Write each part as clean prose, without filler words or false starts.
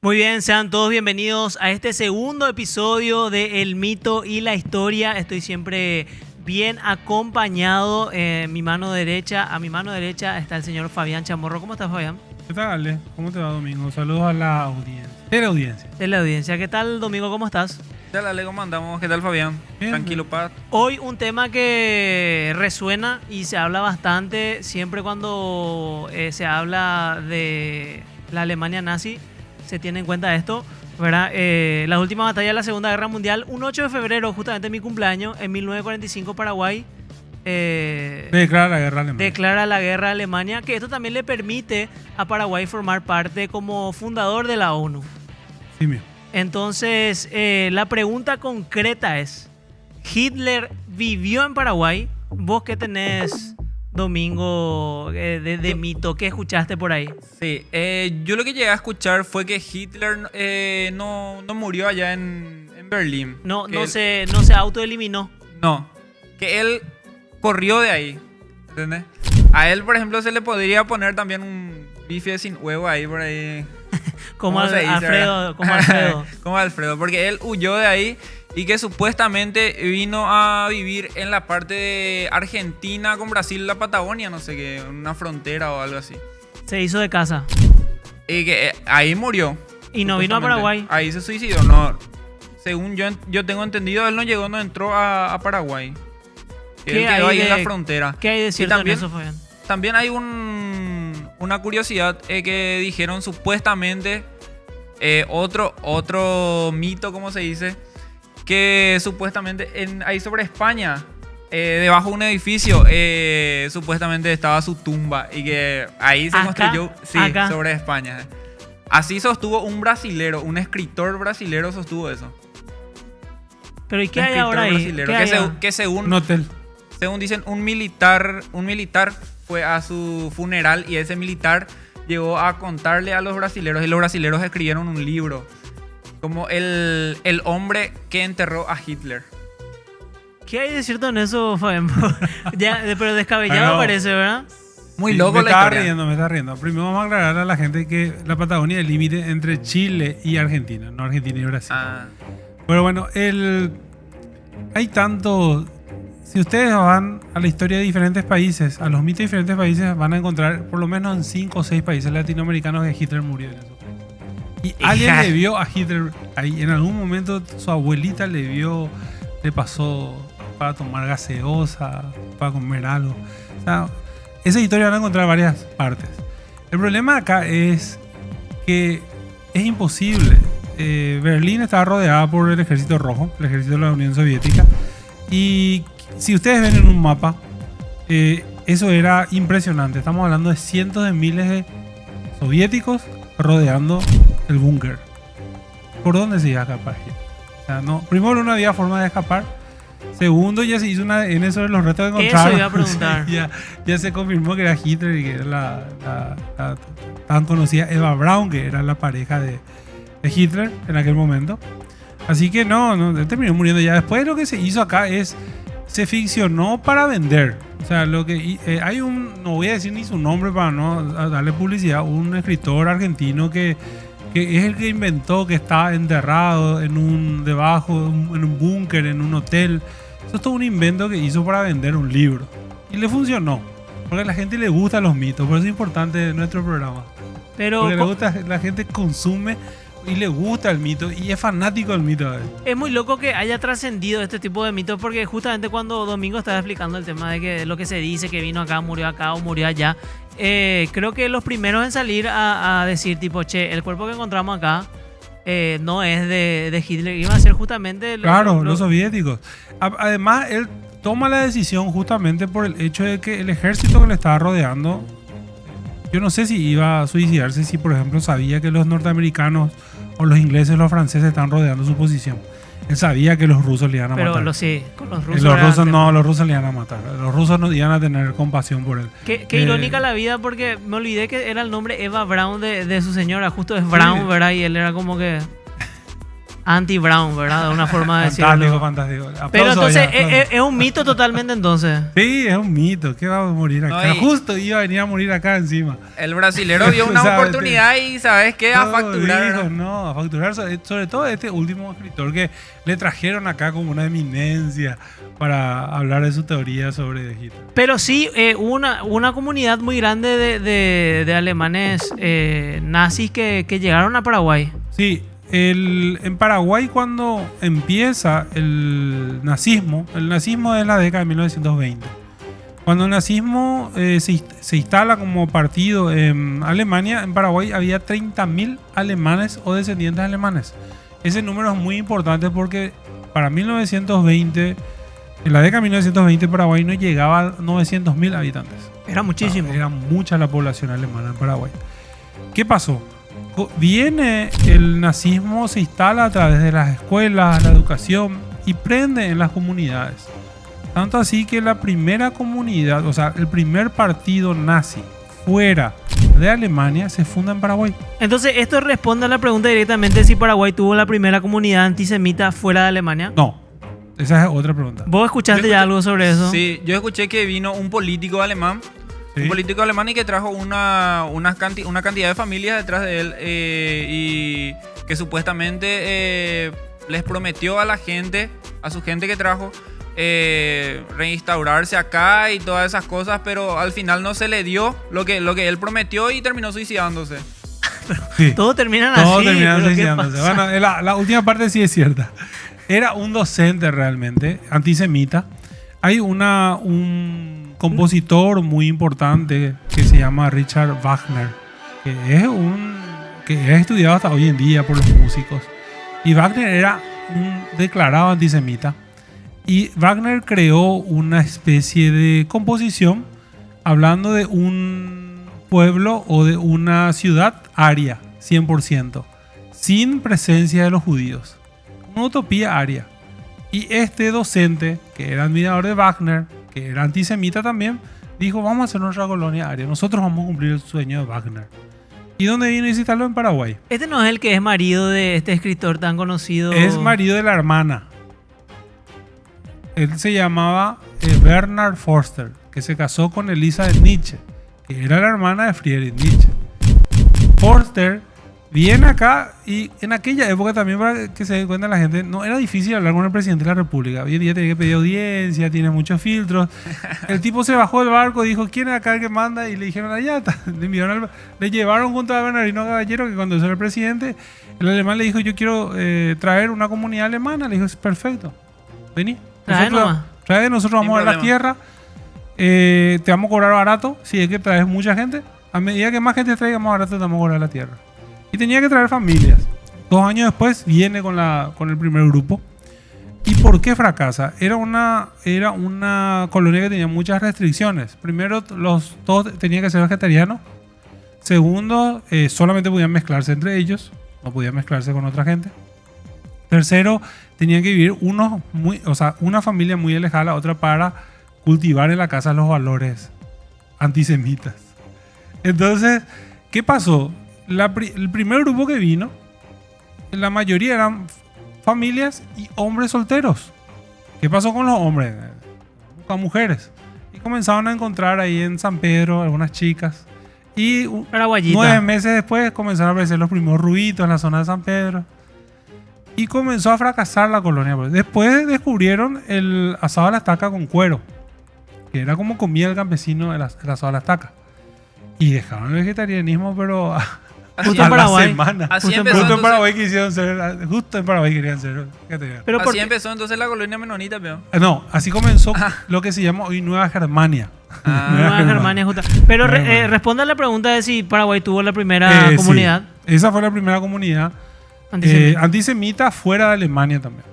Muy bien, sean todos bienvenidos a este segundo episodio de El Mito y la Historia. Estoy siempre bien acompañado. A mi mano derecha está el señor Fabián Chamorro. ¿Cómo estás, Fabián? ¿Qué tal, Ale? ¿Cómo te va, Domingo? Saludos a la audiencia. De la audiencia. ¿Qué tal, Domingo? ¿Cómo estás? ¿Qué tal, Ale? ¿Cómo andamos? ¿Qué tal, Fabián? Bien, Tranquilo, bien. paz. Hoy un tema que resuena y se habla bastante siempre cuando se habla de la Alemania nazi. Se tiene en cuenta esto, ¿verdad? La última batalla de la Segunda Guerra Mundial, un 8 de febrero, justamente mi cumpleaños, en 1945 Paraguay Declara la guerra alemana. declara la guerra a Alemania, que esto también le permite a Paraguay formar parte como fundador de la ONU. Sí, mismo. Entonces, la pregunta concreta es, ¿Hitler vivió en Paraguay? ¿Vos qué tenés, Domingo, de mito? ¿Qué escuchaste por ahí? Sí, yo lo que llegué a escuchar fue que Hitler no murió allá en Berlín. No Que se autoeliminó. no, que él corrió de ahí, ¿entendés? A él, por ejemplo, se le podría poner también un bife sin huevo ahí por ahí. Como ¿Cómo se dice, Alfredo. Como Alfredo, porque él huyó de ahí y que supuestamente vino a vivir en la parte de Argentina con Brasil, la Patagonia, no sé qué, una frontera o algo así. Se hizo de casa. Y que ahí murió. Y no vino a Supuestamente. Paraguay. Ahí se suicidó, no. Según yo tengo entendido, él no entró a Paraguay. ¿Qué Él quedó hay ahí en de- la frontera. ¿Qué hay de Y cierto también, en eso, Fabián? también hay una curiosidad que dijeron supuestamente, otro mito, como se dice, que supuestamente ahí sobre España, debajo de un edificio, supuestamente estaba su tumba y que ahí se ¿Acá? construyó, sí, ¿Acá? sobre España. Así sostuvo un brasilero, un escritor brasilero sostuvo eso. Pero ¿y qué Un hay ahora ahí? escritor brasilero, ¿Qué hay ahora? que según Un hotel. según dicen, un militar fue a su funeral y ese militar llegó a contarle a los brasileros y los brasileros escribieron un libro como el hombre que enterró a Hitler. ¿Qué hay de cierto en eso, Fabián? Pero descabellado Bueno, parece, ¿verdad? Muy Sí, loco me la estaba historia. riendo, me está riendo. Primero vamos a aclarar a la gente que la Patagonia es el límite entre Chile y Argentina, no Argentina y Brasil. Ah, Pero bueno, hay tanto. Si ustedes van a la historia de diferentes países, a los mitos de diferentes países, van a encontrar por lo menos en 5 o 6 países latinoamericanos que Hitler murió en esos países. Y alguien le vio a Hitler ahí. En algún momento su abuelita le pasó para tomar gaseosa, para comer algo. O sea, esa historia van a encontrar varias partes. El problema acá es que es imposible. Berlín estaba rodeada por el ejército rojo, el ejército de la Unión Soviética. Y si ustedes ven en un mapa, eso era impresionante. Estamos hablando de cientos de miles de soviéticos rodeando el búnker. ¿Por dónde se iba a escapar? O sea, no, primero, no había forma de escapar. Segundo, ya se hizo una ADN sobre los restos que encontraron. Eso iba a preguntar. Ya se confirmó que era Hitler y que era la tan conocida Eva Braun, que era la pareja de Hitler en aquel momento. Así que no, él terminó muriendo ya. Después lo que se hizo acá se ficcionó para vender. O sea, hay no voy a decir ni su nombre para no darle publicidad, un escritor argentino que es el que inventó que está enterrado en un búnker, en un hotel. Eso es todo un invento que hizo para vender un libro. Y le funcionó. Porque a la gente le gustan los mitos. Por eso es importante nuestro programa. Pero Porque la gente consume y le gusta el mito y es fanático del mito. es muy loco que haya trascendido este tipo de mitos, porque justamente cuando Domingo estaba explicando el tema de que lo que se dice que vino acá o murió allá, creo que los primeros en salir a decir tipo, che, el cuerpo que encontramos acá no es de Hitler, iba a ser justamente Los soviéticos. Además, él toma la decisión justamente por el hecho de que el ejército que le estaba rodeando, yo no sé si iba a suicidarse si, por ejemplo, sabía que los norteamericanos o los ingleses o los franceses estaban rodeando su posición. Él sabía que los rusos le iban a matar. Pero sí, con los Y rusos. los era rusos el no, tema. los rusos le iban a matar. Los rusos no iban a tener compasión por él. Qué irónica la vida, porque me olvidé que era el nombre Eva Braun de su señora. Justo es Braun, Sí. ¿verdad? Y él era como que... anti-Brown, ¿verdad? De una forma de Fantástico, decirlo. fantástico. Pero Aplauso entonces ya, aplauso. es un mito totalmente entonces. Sí, es un mito. ¿Qué va a morir acá? No, y- Justo iba a venir a morir acá encima. El brasilero vio una ¿Sabes? oportunidad y ¿sabes qué? A No, facturar. dijo, ¿verdad? no, a facturar. Sobre todo este último escritor que le trajeron acá como una eminencia para hablar de su teoría sobre Hitler. Pero sí, una comunidad muy grande de alemanes nazis que llegaron a Paraguay. Sí, en Paraguay cuando empieza el nazismo es la década de 1920. Cuando el nazismo se instala como partido en Alemania, en Paraguay había 30.000 alemanes o descendientes alemanes. Ese número es muy importante porque para 1920, en la década de 1920, Paraguay no llegaba a 900.000 habitantes. Era muchísimo. Era mucha la población alemana en Paraguay. ¿Qué pasó? Viene el nazismo, se instala a través de las escuelas, la educación y prende en las comunidades. Tanto así que la primera comunidad, o sea, el primer partido nazi fuera de Alemania se funda en Paraguay. Entonces, esto responde a la pregunta directamente si Paraguay tuvo la primera comunidad antisemita fuera de Alemania. No, esa es otra pregunta. ¿Vos escuchaste Yo ya escuché- algo sobre eso? Sí, yo escuché que vino un político alemán. Sí. Un político alemán y que trajo una cantidad de familias detrás de él y que supuestamente les prometió a la gente, a su gente que trajo, reinstaurarse acá y todas esas cosas, pero al final no se le dio lo que él prometió y terminó suicidándose. Sí. Todos terminan Todos así. terminaron ¿pero qué suicidándose. pasa? Bueno, la última parte sí es cierta. Era un docente realmente, antisemita. Hay un compositor muy importante que se llama Richard Wagner, que es estudiado hasta hoy en día por los músicos. Y Wagner era un declarado antisemita. Y Wagner creó una especie de composición hablando de un pueblo o de una ciudad aria, 100%, sin presencia de los judíos. Una utopía aria. Y este docente, que era admirador de Wagner, que era antisemita también, dijo, vamos a hacer nuestra colonia aria. Nosotros vamos a cumplir el sueño de Wagner. ¿Y dónde vino a visitarlo? En Paraguay. Este no es el que es marido de este escritor tan conocido. Es marido de la hermana. Él se llamaba Bernard Forster, que se casó con Elisa de Nietzsche, que era la hermana de Friedrich Nietzsche. Forster viene acá y en aquella época también, para que se dé cuenta la gente, no era difícil hablar con el presidente de la República. Hoy en día tenía que pedir audiencia, tiene muchos filtros. El tipo se bajó del barco, dijo, ¿quién es acá el que manda? Y le dijeron, allá está. Le llevaron junto a Bernardino Caballero, que cuando era el presidente, el alemán le dijo, yo quiero traer una comunidad alemana. Le dijo, perfecto, vení. Trae nomás. Nosotros vamos a ver la tierra, te vamos a cobrar barato, si es que traes mucha gente. A medida que más gente traiga, más barato te vamos a cobrar la tierra. Y tenía que traer familias. 2 años después viene con el primer grupo. ¿Y por qué fracasa? Era una colonia que tenía muchas restricciones. Primero, todos tenían que ser vegetarianos. Segundo, solamente podían mezclarse entre ellos. No podían mezclarse con otra gente. Tercero, tenían que vivir una familia muy alejada de la otra para cultivar en la casa los valores antisemitas. Entonces, ¿qué pasó? El primer grupo que vino, la mayoría eran familias y hombres solteros. ¿Qué pasó con los hombres? Con mujeres. Y comenzaron a encontrar ahí en San Pedro algunas chicas. Y Paraguayita. 9 meses después comenzaron a aparecer los primeros ruidos en la zona de San Pedro. Y comenzó a fracasar la colonia. Después descubrieron el asado a la estaca con cuero, que era como comía el campesino el asado a la estaca. Y dejaron el vegetarianismo, pero Justo a en la Paraguay. semana. Así Justo en empezó. Justo en Entonces, Paraguay quisieron ser, justo en Paraguay querían ser vegetarianos. Pero ¿por así qué? empezó entonces la colonia menonita, peor. No, así comenzó lo que se llama hoy Nueva Germania. Nueva Germania justa. Pero Nueva Germania. responde a la pregunta de si Paraguay tuvo la primera comunidad Sí, esa fue la primera comunidad antisemita. antisemita fuera de Alemania también.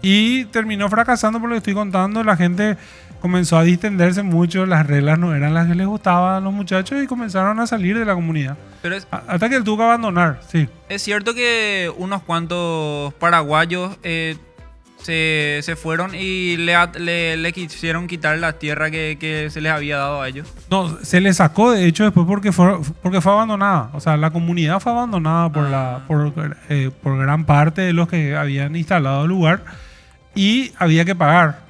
Y terminó fracasando por lo que estoy contando. La gente comenzó a distenderse mucho, las reglas no eran las que les gustaban a los muchachos y comenzaron a salir de la comunidad. Pero Hasta que él tuvo que abandonar, sí. es cierto que unos cuantos paraguayos se fueron y le quisieron quitar la tierra que se les había dado a ellos. No, se le sacó de hecho después porque fue abandonada. O sea, la comunidad fue abandonada por gran parte de los que habían instalado el lugar y había que pagar.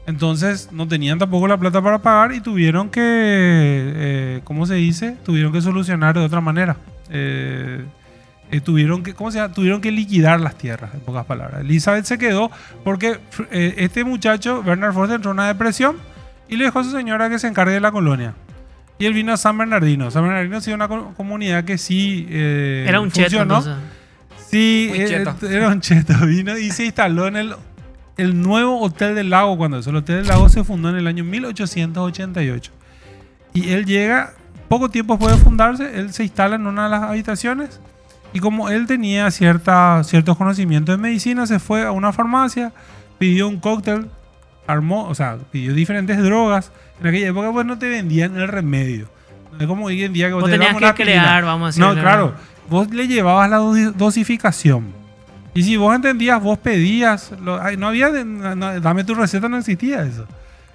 Entonces no tenían tampoco la plata para pagar y tuvieron que, ¿cómo se dice? Tuvieron que solucionar de otra manera. Tuvieron que liquidar las tierras, en pocas palabras. Elizabeth se quedó porque este muchacho, Bernard Foster, entró en una depresión y le dejó a su señora que se encargue de la colonia. Y él vino a San Bernardino. San Bernardino ha sido una comunidad que sí Era un cheto, funcionó. entonces. Sí, Muy cheto. era un cheto. Vino y se instaló en el nuevo Hotel del Lago. Cuando eso, el Hotel del Lago se fundó en el año 1888. Y él llega, poco tiempo después de fundarse, él se instala en una de las habitaciones. Y como él tenía ciertos conocimientos de medicina, se fue a una farmacia, pidió un cóctel, pidió diferentes drogas. En aquella época pues no te vendían el remedio. No es como hoy en día que Vos te tenías daban que una pila. crear, vamos a decir. No, claro. Vos le llevabas la dosificación. Y si vos entendías, vos pedías. No había. Dame tu receta, no existía eso.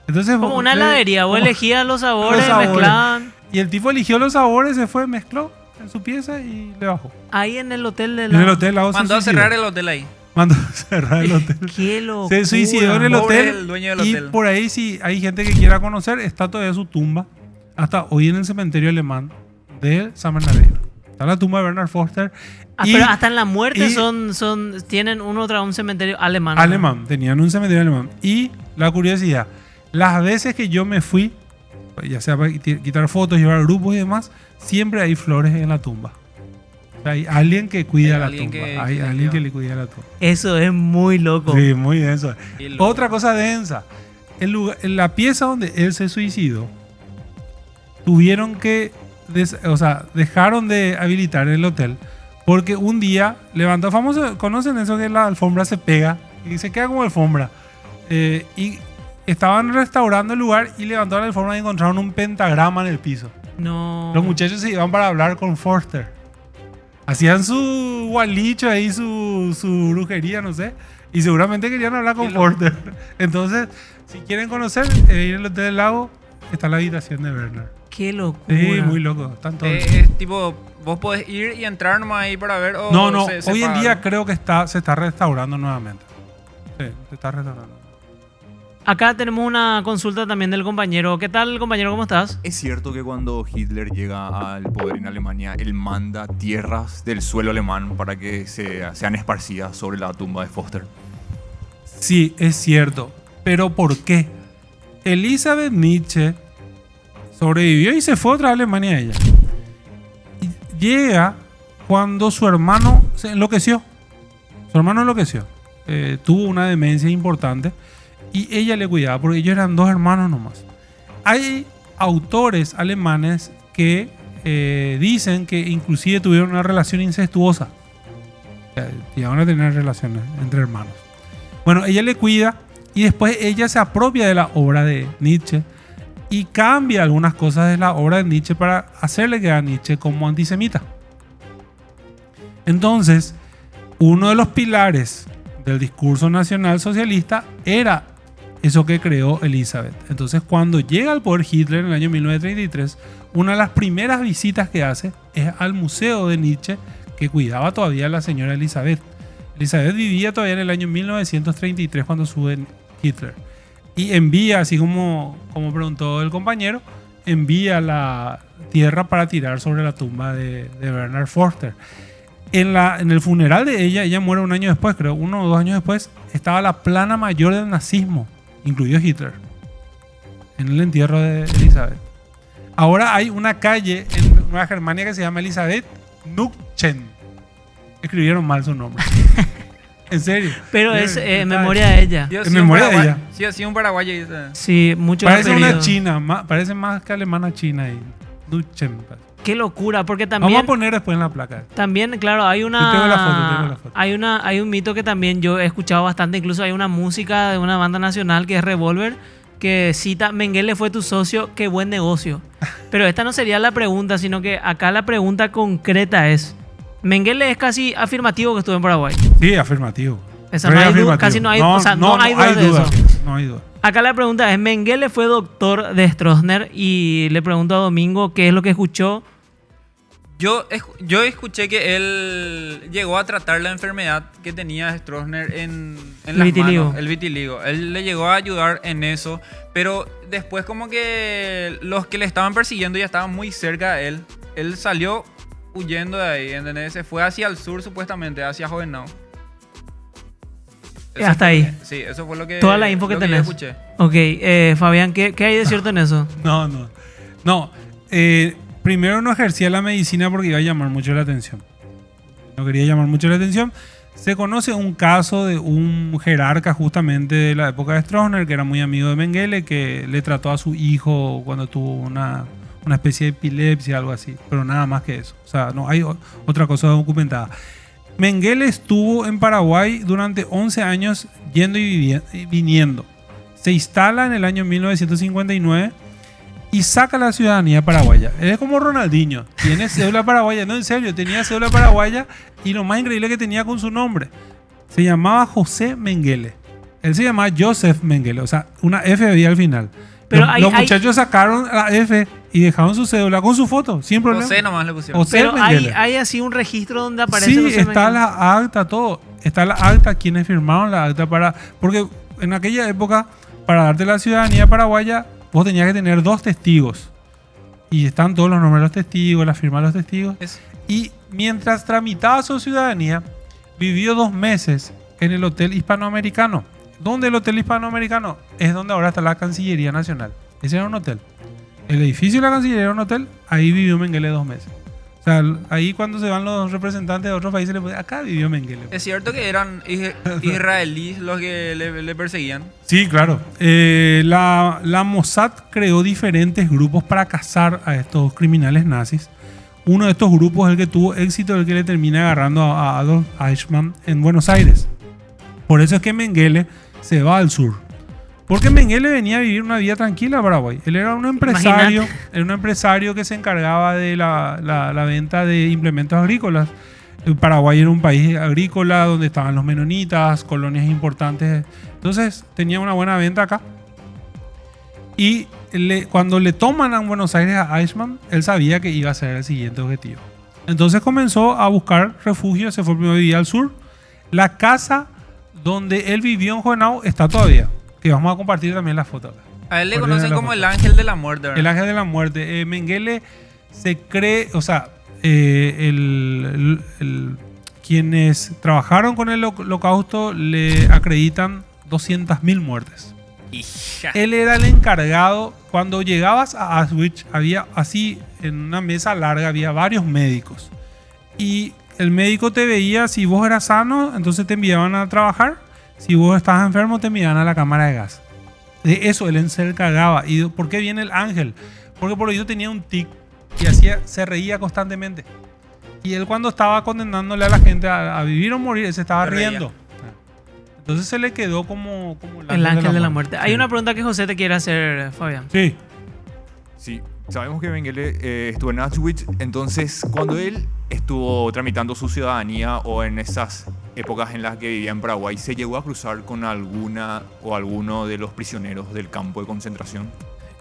Entonces, Como una heladería, vos elegías los sabores, los sabores. mezclaban. Y el tipo eligió los sabores, se fue, mezcló en su pieza y le bajó. Ahí en el hotel de En el hotel Lago se Mandó a suicidó. cerrar el hotel ahí. Mandó a cerrar el hotel. Qué locura. Se suicidó en el Pobre hotel. el dueño del y hotel. por ahí, si hay gente que quiera conocer, está todavía su tumba. Hasta hoy en el cementerio alemán de San Bernardino. Está la tumba de Bernard Foster. Y Pero hasta en la muerte y- tienen un cementerio alemán. ¿no? alemán, tenían un cementerio alemán. Y la curiosidad, las veces que yo me fui, ya sea para quitar fotos, llevar grupos y demás, siempre hay flores en la tumba. O sea, hay alguien que cuida Hay la alguien tumba. que Hay alguien cuida. que le cuida la tumba. Eso es muy loco. Sí, muy denso. Qué loco. Otra cosa densa. En la pieza donde él se suicidó, tuvieron que, dejaron de habilitar el hotel porque un día levantó, famoso, ¿conocen eso que la alfombra se pega y se queda como alfombra? Y estaban restaurando el lugar y levantaron la alfombra y encontraron un pentagrama en el piso. No. Los muchachos se iban para hablar con Forster. Hacían su gualicho ahí, su brujería, no sé. Y seguramente querían hablar con Qué loco. Forster. Entonces, si quieren conocer, ir al Hotel del Lago, está la habitación de Bernard. Qué locura. Sí, muy loco. Están todos. Es tipo, vos podés ir y entrar nomás ahí para ver. O No, se hoy en paga, día ¿no? creo que se está restaurando nuevamente. Sí, se está restaurando. Acá tenemos una consulta también del compañero. ¿Qué tal, compañero? ¿Cómo estás? ¿Es cierto que cuando Hitler llega al poder en Alemania, él manda tierras del suelo alemán para que sean esparcidas sobre la tumba de Foster? Sí, es cierto. Pero ¿por qué? Elizabeth Nietzsche sobrevivió y se fue otra vez a Alemania ella. Y llega cuando su hermano se enloqueció. Su hermano enloqueció. Tuvo una demencia importante y ella le cuidaba porque ellos eran dos hermanos nomás. Hay autores alemanes que dicen que inclusive tuvieron una relación incestuosa. O sea, llegaron a tener relaciones entre hermanos. Bueno, ella le cuida y después ella se apropia de la obra de Nietzsche y cambia algunas cosas de la obra de Nietzsche para hacerle quedar a Nietzsche como antisemita. Entonces, uno de los pilares del discurso nacional socialista era eso que creó Elizabeth. Entonces, cuando llega al poder Hitler en el año 1933, una de las primeras visitas que hace es al museo de Nietzsche que cuidaba todavía a la señora Elizabeth. Elizabeth vivía todavía en el año 1933 cuando sube Hitler. Y envía, así como preguntó el compañero, envía la tierra para tirar sobre la tumba de Bernard Foster. En el funeral de ella muere un año después, creo, 1 o 2 años después, estaba la plana mayor del nazismo, incluido Hitler, en el entierro de Elizabeth. Ahora hay una calle en Nueva Germania que se llama Elizabeth Nuchen. Escribieron mal su nombre. En serio. Pero es Está- memoria de ella. Sí, En sí, un memoria de paraguay- ella. Sí, así un paraguayo. Dice. Sí, mucho Parece una apellido. china, parece más que alemana china ahí. Nuchen. Qué locura, porque Vamos también... a poner después en la placa. También, claro, hay Yo tengo la foto. hay un mito que también yo he escuchado bastante, incluso hay una música de una banda nacional que es Revolver, que cita, Mengele fue tu socio, qué buen negocio. Pero esta no sería la pregunta, sino que acá la pregunta concreta es, Mengele es casi afirmativo que estuvo en Paraguay. Sí, afirmativo. Esa no hay duda, Reafirmativo. casi no hay, o sea, no hay duda de duda. eso. No hay duda. Acá la pregunta es, Mengele fue doctor de Stroessner y le pregunto a Domingo qué es lo que escuchó. Yo escuché que él llegó a tratar la enfermedad que tenía Stroessner en El las vitiligo. manos, el vitiligo. Él le llegó a ayudar en eso, pero después como que los que le estaban persiguiendo ya estaban muy cerca de él. Él salió huyendo de ahí, ¿entendés? Se fue hacia el sur supuestamente, hacia Jovenau. Hasta ahí. Sí, eso fue lo que Toda la info que yo tenés. escuché. Ok, Fabián, ¿qué hay de cierto en eso? No. Primero no ejercía la medicina porque iba a llamar mucho la atención. No quería llamar mucho la atención. Se conoce un caso de un jerarca justamente de la época de Stroessner, que era muy amigo de Mengele, que le trató a su hijo cuando tuvo una especie de epilepsia, algo así. Pero nada más que eso. O sea, no hay otra cosa documentada. Mengele estuvo en Paraguay durante 11 años yendo y viniendo. Se instala en el año 1959 y saca la ciudadanía paraguaya. Él es como Ronaldinho. Tiene cédula paraguaya. No, en serio, tenía cédula paraguaya y lo más increíble que tenía con su nombre. Se llamaba José Mengele. Él se llamaba Joseph Mengele. O sea, una F había al final. Pero los muchachos sacaron la F y dejaron su cédula con su foto, sin problema. José nomás le pusieron. José Pero Mengele. hay así un registro donde aparece Sí, José está Mengele. la acta, todo. Está la acta, quienes firmaron la acta para... Porque en aquella época, para darte la ciudadanía paraguaya, vos tenías que tener 2 testigos. Y están todos los nombres de los testigos, la firma de los testigos. Y mientras tramitaba su ciudadanía, vivió 2 meses en el Hotel Hispanoamericano. ¿Dónde el Hotel Hispanoamericano? Es donde ahora está la Cancillería Nacional. Ese era un hotel. El edificio de la Cancillería era un hotel. Ahí vivió Mengele 2 meses. O sea, ahí cuando se van los representantes de otros países, acá vivió Mengele. Es cierto que eran israelíes los que le perseguían. Sí, claro. La Mossad creó diferentes grupos para cazar a estos criminales nazis. Uno de estos grupos es el que tuvo éxito, el que le termina agarrando a Adolf Eichmann en Buenos Aires. Por eso es que Mengele se va al sur. Porque Mengele venía a vivir una vida tranquila en Paraguay. Él era un empresario, que se encargaba de la venta de implementos agrícolas. Paraguay era un país agrícola donde estaban los menonitas, colonias importantes. Entonces tenía una buena venta acá. Y cuando le toman a Buenos Aires a Eichmann, él sabía que iba a ser el siguiente objetivo. Entonces comenzó a buscar refugio, se fue primero a vivir al sur. La casa donde él vivió en Jovenau está todavía. Que vamos a compartir también la foto. A él le conocen como el ángel de la muerte, ¿verdad? El ángel de la muerte. Mengele se cree, o sea, quienes trabajaron con el holocausto le acreditan 200.000 muertes. Él era el encargado. Cuando llegabas a Auschwitz, había así, en una mesa larga, había varios médicos. Y el médico te veía, si vos eras sano, entonces te enviaban a trabajar. Si vos estabas enfermo, te enviaban a la cámara de gas. De eso él se encargaba. ¿Y por qué viene el ángel? Porque por ello tenía un tic y se reía constantemente. Y él, cuando estaba condenándole a la gente a vivir o morir, él se estaba riendo. Entonces se le quedó como el ángel de la muerte. Sí. Hay una pregunta que José te quiere hacer, Fabián. Sí. Sí, sabemos que Mengele estuvo en Auschwitz, entonces cuando él estuvo tramitando su ciudadanía o en esas épocas en las que vivía en Paraguay, ¿se llegó a cruzar con alguna o alguno de los prisioneros del campo de concentración?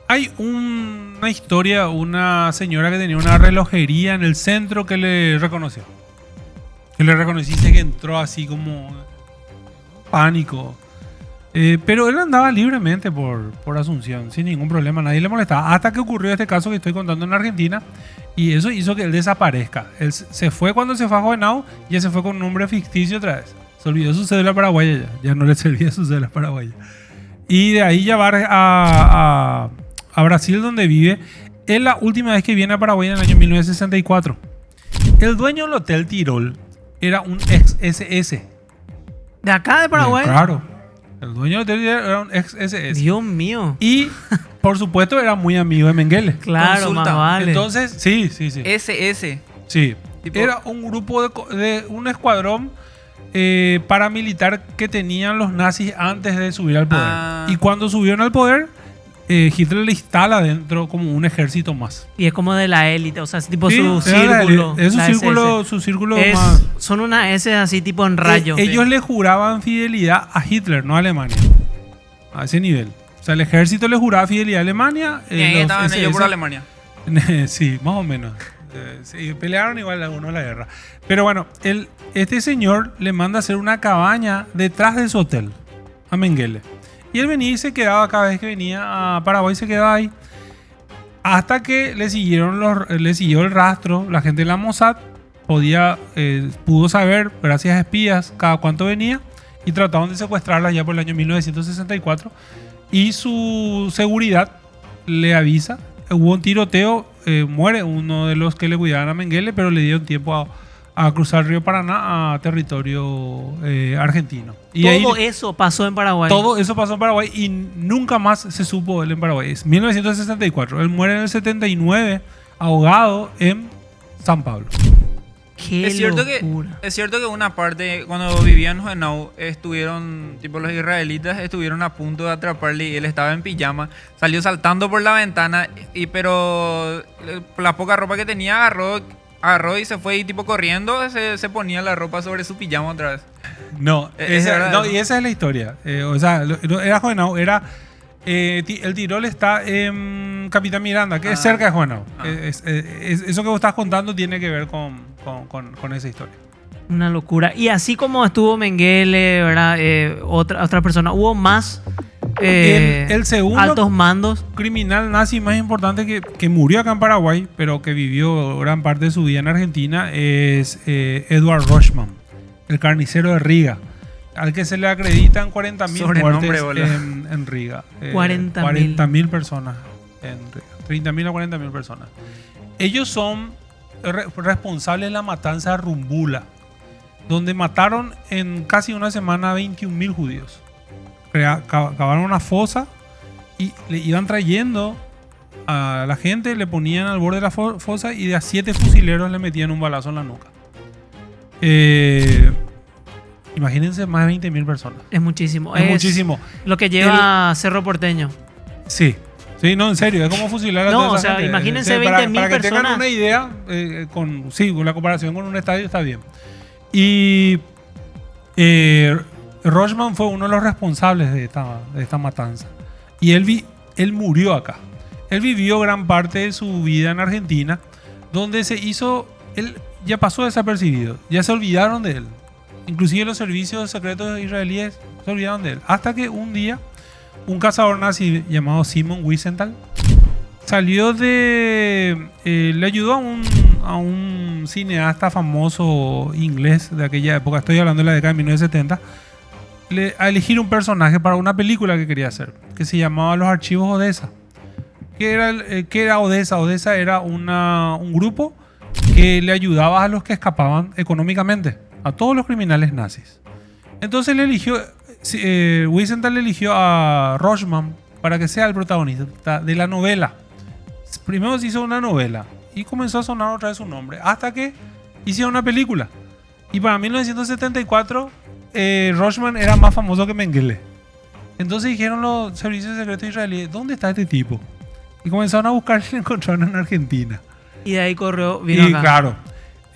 Hay una historia, una señora que tenía una relojería en el centro que le reconoció. Que le reconocí, dice que entró así como pánico. Pero él andaba libremente por Asunción, sin ningún problema, nadie le molestaba. Hasta que ocurrió este caso que estoy contando en Argentina, y eso hizo que él desaparezca. Él se fue cuando se fue a Jovenau, y él se fue con un nombre ficticio otra vez. Se olvidó su cédula paraguaya ya no le servía su cédula paraguaya. Y de ahí ya va a Brasil, donde vive. Es la última vez que viene a Paraguay en el año 1964. El dueño del Hotel Tirol era un ex SS. ¿De acá de Paraguay? Claro. El dueño del hotel era un ex SS. Dios mío. Y, por supuesto, era muy amigo de Mengele. Claro, Consulta. Ah, más vale. Entonces, sí. SS. Sí. Tipo- Era un grupo de un escuadrón paramilitar que tenían los nazis antes de subir al poder. Ah. Y cuando subieron al poder, Hitler le instala dentro como un ejército más. Y es como de la élite, o sea, es tipo Sí, su era círculo. es la SS. su círculo Es- más. Son unas S así tipo en rayo. Ellos le juraban fidelidad a Hitler, no a Alemania. A ese nivel. O sea, el ejército le juraba fidelidad a Alemania. Y ahí los estaban ellos SS por Alemania. Sí, más o menos. Sí, pelearon igual algunos la guerra. Pero bueno, este señor le manda a hacer una cabaña detrás de su hotel, a Mengele. Y él venía y se quedaba cada vez que venía a Paraguay, se quedaba ahí. Hasta que le siguió el rastro, la gente de la Mossad pudo saber, gracias a espías, cada cuánto venía. Y trataron de secuestrarla ya por el año 1964. Y su seguridad le avisa. Hubo un tiroteo, muere uno de los que le cuidaban a Mengele, pero le dieron tiempo a cruzar el río Paraná a territorio argentino. Y Todo ahí, eso pasó en Paraguay. todo eso pasó en Paraguay y nunca más se supo él en Paraguay. Es 1964. Él muere en el 79, ahogado en San Pablo. Qué Es cierto, locura. es cierto que una parte, cuando vivían en Juvenau, estuvieron, tipo los israelitas estuvieron a punto de atraparle y él estaba en pijama, salió saltando por la ventana, pero la poca ropa que tenía agarró y se fue y tipo corriendo, se ponía la ropa sobre su pijama otra vez. No, Es verdad, no, ¿no? y esa es la historia. O sea, era Juvenau, era... el Tirol está en Capitán Miranda, que es cerca de Juvenau. Eso que vos estás contando tiene que ver con esa historia. Una locura. Y así como estuvo Mengele, ¿verdad? Otra persona, hubo más El segundo altos mandos. criminal nazi más importante que murió acá en Paraguay, pero que vivió gran parte de su vida en Argentina, es Eduard Rochman, el carnicero de Riga, al que se le acreditan 40.000 Sobrenombre, muertes boludo. en Riga. 40.000. 40.000 personas en Riga. 30.000 a 40.000 personas. Ellos son responsables de la matanza de Rumbula, donde mataron en casi una semana a 21.000 judíos. Cavaron una fosa y le iban trayendo a la gente, le ponían al borde de la fosa y de a 7 fusileros le metían un balazo en la nuca. Imagínense más de 20.000 personas. Es muchísimo. Es muchísimo. Lo que lleva Cerro Porteño. Sí. Sí, no, en serio, es como fusilar a No, toda esa o sea, gente. imagínense Para 20.000 que tengan personas. una idea, con la comparación con un estadio está bien. Y Rochman fue uno de los responsables de esta matanza. Y él murió acá. Él vivió gran parte de su vida en Argentina, donde él ya pasó desapercibido, ya se olvidaron de él. Inclusive los servicios secretos israelíes se olvidaron de él. Hasta que un día, un cazador nazi llamado Simon Wiesenthal salió le ayudó a un cineasta famoso inglés de aquella época, estoy hablando de la década de 1970, a elegir un personaje para una película que quería hacer, que se llamaba Los Archivos Odessa. ¿Qué era Odessa? Odessa era un grupo que le ayudaba a los que escapaban económicamente, a todos los criminales nazis. Entonces Wiesenthal le eligió a Rochman para que sea el protagonista de la novela. Primero se hizo una novela y comenzó a sonar otra vez su nombre, hasta que hicieron una película. Y para 1974, Rochman era más famoso que Mengele. Entonces dijeron los servicios secretos israelíes, ¿dónde está este tipo? Y comenzaron a buscar y lo encontraron en Argentina. Y de ahí vino Y acá. claro,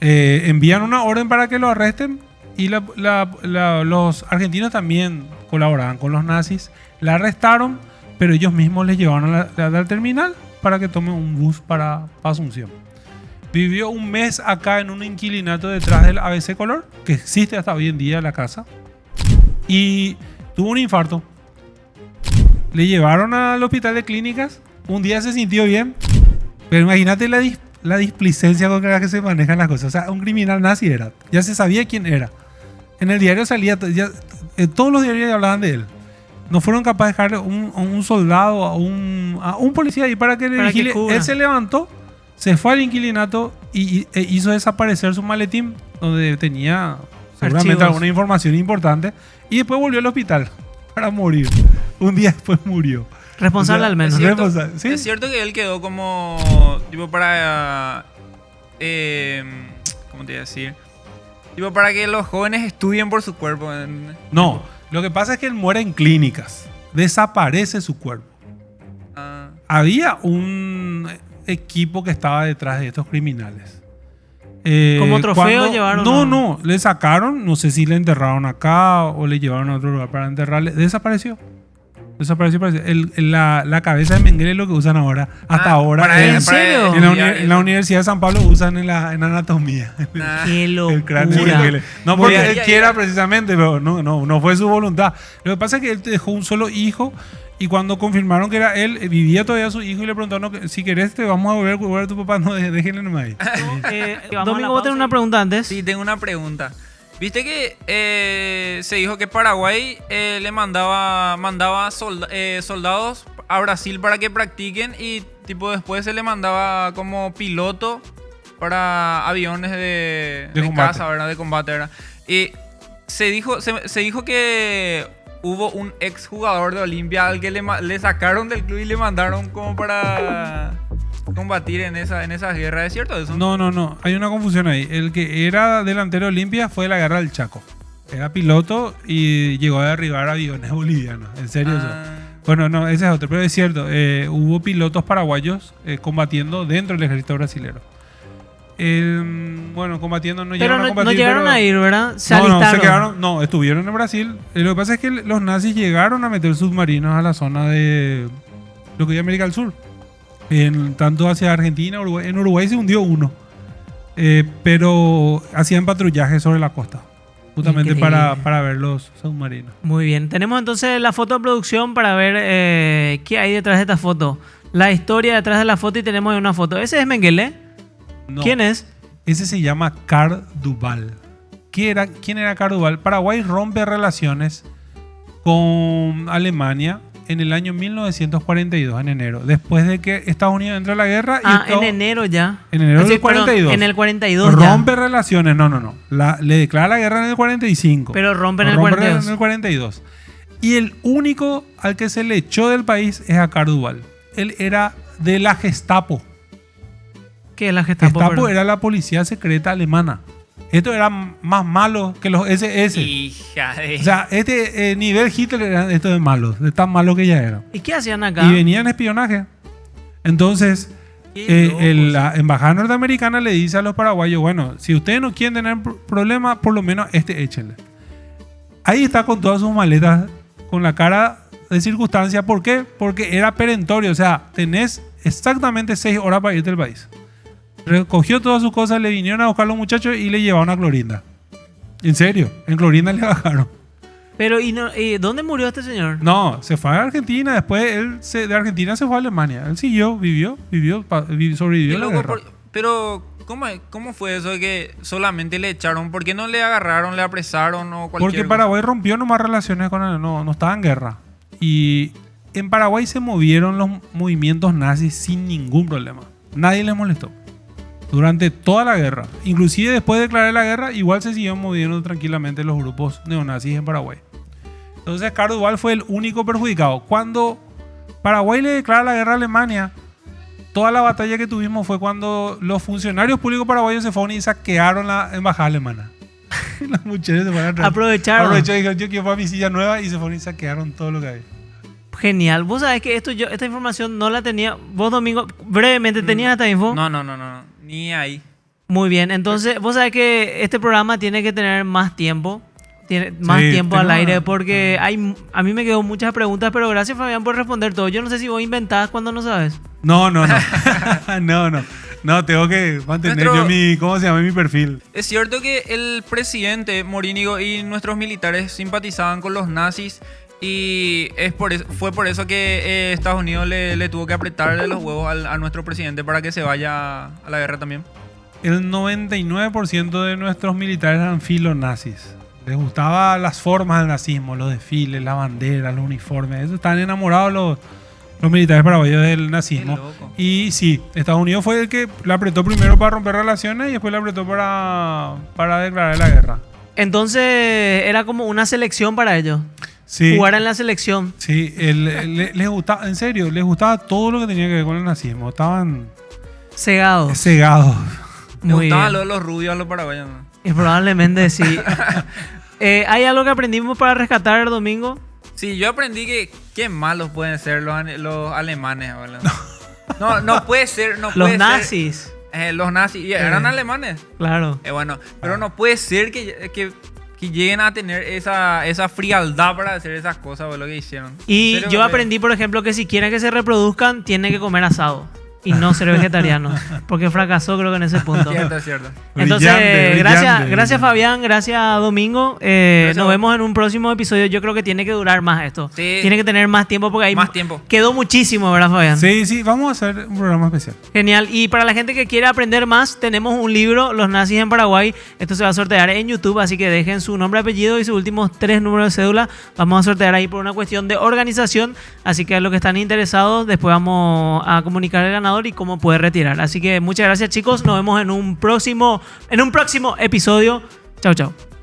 envían una orden para que lo arresten y los argentinos también colaboraban con los nazis. La arrestaron, pero ellos mismos les llevaron a la terminal para que tome un bus para Asunción. Vivió un mes acá en un inquilinato detrás del ABC Color, que existe hasta hoy en día la casa, y tuvo un infarto. Le llevaron al hospital de clínicas. Un día se sintió bien, pero imagínate la displicencia con la que se manejan las cosas. O sea, un criminal nazi era. Ya se sabía quién era. En el diario salía, todos los diarios hablaban de él. No fueron capaces de dejarle un soldado, a un policía ahí para que le vigile. Él se levantó, se fue al inquilinato e hizo desaparecer su maletín, donde tenía seguramente archivos, alguna información importante, y después volvió al hospital para morir. Un día después murió. Responsable al menos. ¿Sí? Es cierto que él quedó como tipo para ¿cómo te iba a decir? Tipo para que los jóvenes estudien por su cuerpo. No, lo que pasa es que él muere en clínicas. Desaparece su cuerpo. había un equipo que estaba detrás de estos criminales. ¿Como trofeo llevaron? No, le sacaron, no sé si le enterraron acá o le llevaron a otro lugar para enterrarle. Desapareció. Parece. La cabeza de Mengele es lo que usan ahora. Hasta ahora. ¿En serio? En la Universidad de San Pablo usan en anatomía. ¡Qué locura! El cráneo de Mengele. No porque él quiera precisamente, pero no fue su voluntad. Lo que pasa es que él dejó un solo hijo y cuando confirmaron que era él, vivía todavía su hijo y le preguntaron, no, si querés te vamos a volver a tu papá. No, déjenle nomás ahí. Domingo, ¿vos tenés una pregunta antes? Sí, tengo una pregunta. Viste que se dijo que Paraguay le mandaba soldados a Brasil para que practiquen y tipo después se le mandaba como piloto para aviones de caza, ¿verdad? De combate, ¿verdad? Y se dijo que hubo un ex jugador de Olimpia al que le sacaron del club y le mandaron como para combatir en esa guerra. ¿Es cierto eso? No. Hay una confusión ahí. El que era delantero de Olimpia fue la guerra del Chaco. Era piloto y llegó a derribar aviones bolivianos. ¿En serio eso? Bueno, no, ese es otro. Pero es cierto. Hubo pilotos paraguayos combatiendo dentro del ejército brasilero. Combatiendo no llegaron a combatir. No llegaron a ir, ¿verdad? Se alistaron. Estuvieron en Brasil. Lo que pasa es que los nazis llegaron a meter submarinos a la zona de lo que es América del Sur. Tanto hacia Argentina, Uruguay. En Uruguay se hundió uno. Pero hacían patrullaje sobre la costa. Justamente para ver los submarinos. Muy bien. Tenemos entonces la foto de producción para ver qué hay detrás de esta foto. La historia detrás de la foto y tenemos ahí una foto. ¿Ese es Mengele? No. ¿Quién es? Ese se llama Carl Duval. ¿Quién era Carl Duval? Paraguay rompe relaciones con Alemania en el año 1942, en enero. Después de que Estados Unidos entra a la guerra. En enero ya. En enero del 42. En el 42 rompe relaciones. No. Le declara la guerra en el 45. Pero rompe en el 42. En el 42. Y el único al que se le echó del país es a Carl Duval. Él era de la Gestapo. ¿Qué es la Gestapo? Gestapo era la policía secreta alemana. Esto era más malo que los SS. Hija de... O sea, nivel Hitler eran estos de malos, de tan malos que ya eran. ¿Y qué hacían acá? Y venían espionaje. Entonces, la embajada norteamericana le dice a los paraguayos, bueno, si ustedes no quieren tener problemas, por lo menos échenle. Ahí está con todas sus maletas, con la cara de circunstancia. ¿Por qué? Porque era perentorio. O sea, tenés exactamente 6 horas para irte del país. Recogió todas sus cosas, le vinieron a buscar a los muchachos y le llevaron a Clorinda. En serio, en Clorinda le bajaron. Pero, ¿y dónde murió este señor? No, se fue a Argentina, después de Argentina se fue a Alemania. Él siguió, sobrevivió a la guerra. Pero, ¿cómo fue eso de que solamente le echaron? ¿Por qué no le agarraron, le apresaron o cualquier Porque Paraguay rompió nomás relaciones con él, no estaba en guerra. Y en Paraguay se movieron los movimientos nazis sin ningún problema. Nadie les molestó. Durante toda la guerra, inclusive después de declarar la guerra, igual se siguieron moviendo tranquilamente los grupos neonazis en Paraguay. Entonces, Carl Duval fue el único perjudicado. Cuando Paraguay le declara la guerra a Alemania, toda la batalla que tuvimos fue cuando los funcionarios públicos paraguayos se fueron y saquearon la embajada alemana. Los muchachos se fueron atrás. Aprovecharon. Y dijeron, yo quiero para mi silla nueva y se fueron y saquearon todo lo que hay. Genial. Vos sabés que esta información no la tenía. Vos, Domingo, brevemente, ¿tenías esta info? No. Ni ahí. Muy bien. Entonces, vos sabés que este programa tiene que tener más tiempo. Tiene más tiempo al aire porque a mí me quedó muchas preguntas, pero gracias, Fabián, por responder todo. Yo no sé si vos inventás cuando no sabes. No. No, tengo que mantener mi perfil. Es cierto que el presidente Morínigo y nuestros militares simpatizaban con los nazis. Y fue por eso que Estados Unidos le tuvo que apretarle los huevos a nuestro presidente para que se vaya a la guerra también. El 99% de nuestros militares eran filonazis. Les gustaban las formas del nazismo, los desfiles, las banderas, los uniformes. Eso, estaban enamorados los militares paraguayos del nazismo. Y sí, Estados Unidos fue el que le apretó primero para romper relaciones y después le apretó para declarar la guerra. Entonces era como una selección para ellos. Sí. Jugar en la selección. Sí, les gustaba, en serio, les gustaba todo lo que tenía que ver con el nazismo. Estaban cegados. Me gustaban los rubios a los paraguayos, ¿no? Probablemente sí. ¿Hay algo que aprendimos para rescatar el domingo? Sí, yo aprendí que qué malos pueden ser los alemanes, boludo. No puede ser. No Los puede nazis. Ser, los nazis. Y eran alemanes. Claro. Bueno, pero no puede ser que lleguen a tener esa frialdad para hacer esas cosas, boludo, que hicieron. Y Pero, yo aprendí, por ejemplo, que si quieren que se reproduzcan, tienen que comer asado y no ser vegetarianos. Porque fracasó, creo que en ese punto. Cierto. Entonces, Brillante, gracias brillante. Fabián, gracias Domingo. Nos vemos en un próximo episodio. Yo creo que tiene que durar más esto. Sí. Tiene que tener más tiempo porque ahí Más tiempo. quedó muchísimo, ¿verdad, Fabián? Sí, vamos a hacer un programa especial. Genial. Y para la gente que quiere aprender más, tenemos un libro, Los nazis en Paraguay. Esto se va a sortear en YouTube, así que dejen su nombre, apellido y sus últimos 3 números de cédula. Vamos a sortear ahí por una cuestión de organización. Así que a los que están interesados, después vamos a comunicar al ganador y cómo puede retirar. Así que muchas gracias, chicos. Nos vemos en un próximo episodio. Chao, chao.